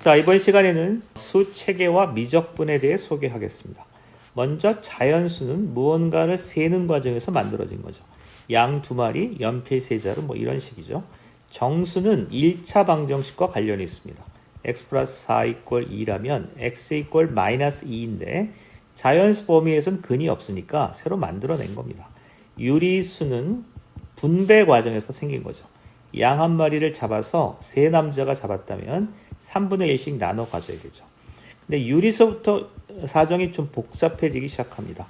자, 이번 시간에는 수 체계와 미적분에 대해 소개하겠습니다. 먼저 자연수는 무언가를 세는 과정에서 만들어진 거죠. 양 두 마리, 연필 세 자루 뭐 이런 식이죠. 정수는 1차 방정식과 관련이 있습니다. x 플러스 4 이퀄 2라면 x 이퀄 마이너스 2인데 자연수 범위에선 근이 없으니까 새로 만들어낸 겁니다. 유리수는 분배 과정에서 생긴 거죠. 양 한 마리를 잡아서 세 남자가 잡았다면 3분의 1씩 나눠 가져야 되죠. 근데 유리수부터 사정이 좀 복잡해지기 시작합니다.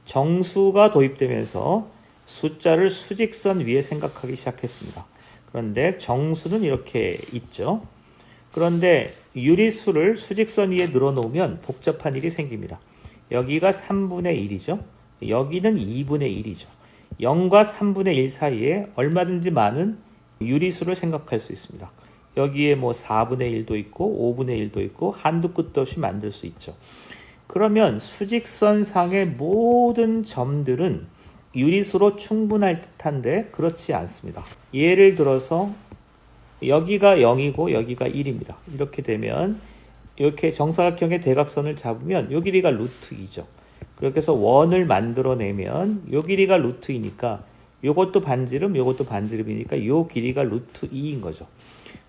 정수가 도입되면서 숫자를 수직선 위에 생각하기 시작했습니다. 그런데 정수는 이렇게 있죠. 그런데 유리수를 수직선 위에 늘어놓으면 복잡한 일이 생깁니다. 여기가 3분의 1이죠. 여기는 2분의 1이죠. 0과 3분의 1 사이에 얼마든지 많은 유리수를 생각할 수 있습니다. 여기에 뭐 4분의 1도 있고 5분의 1도 있고 한도 끝도 없이 만들 수 있죠. 그러면 수직선 상의 모든 점들은 유리수로 충분할 듯한데 그렇지 않습니다. 예를 들어서 여기가 0이고 여기가 1입니다. 이렇게 되면 이렇게 정사각형의 대각선을 잡으면 요 길이가 루트 2죠. 그렇게 해서 원을 만들어내면 요 길이가 루트 2니까 요것도 반지름, 요것도 반지름이니까 요 길이가 루트 2인 거죠.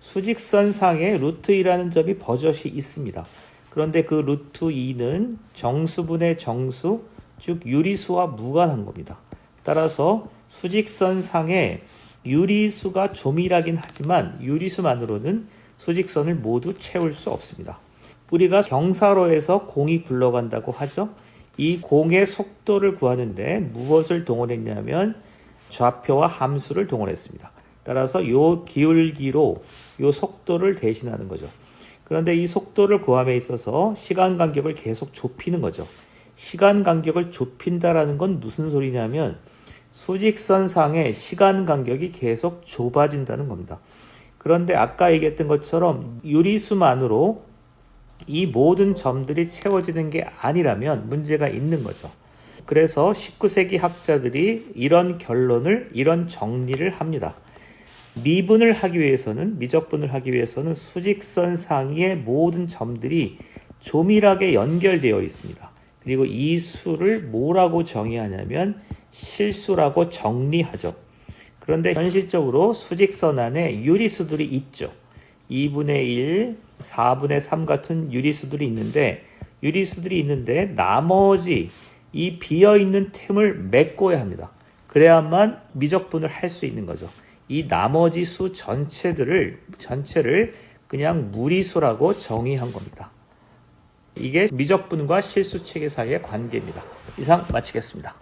수직선 상에 루트 2라는 점이 버젓이 있습니다. 그런데 그 루트 2는 정수분의 정수, 즉 유리수와 무관한 겁니다. 따라서 수직선 상에 유리수가 조밀하긴 하지만 유리수만으로는 수직선을 모두 채울 수 없습니다. 우리가 경사로에서 공이 굴러간다고 하죠. 이 공의 속도를 구하는데 무엇을 동원했냐면 좌표와 함수를 동원했습니다. 따라서 요 기울기로 요 속도를 대신하는 거죠. 그런데 이 속도를 구함에 있어서 시간 간격을 계속 좁히는 거죠. 시간 간격을 좁힌다라는 건 무슨 소리냐면 수직선 상의 시간 간격이 계속 좁아진다는 겁니다. 그런데 아까 얘기했던 것처럼 유리수만으로 이 모든 점들이 채워지는 게 아니라면 문제가 있는 거죠. 그래서 19세기 학자들이 이런 결론을, 이런 정리를 합니다. 미분을 하기 위해서는, 미적분을 하기 위해서는 수직선 상의 모든 점들이 조밀하게 연결되어 있습니다. 그리고 이 수를 뭐라고 정의하냐면 실수라고 정리하죠. 그런데 현실적으로 수직선 안에 유리수들이 있죠. 2분의 1, 4분의 3 같은 유리수들이 있는데 나머지 이 비어있는 틈을 메꿔야 합니다. 그래야만 미적분을 할 수 있는 거죠. 이 나머지 수 전체를 그냥 무리수라고 정의한 겁니다. 이게 미적분과 실수 체계 사이의 관계입니다. 이상 마치겠습니다.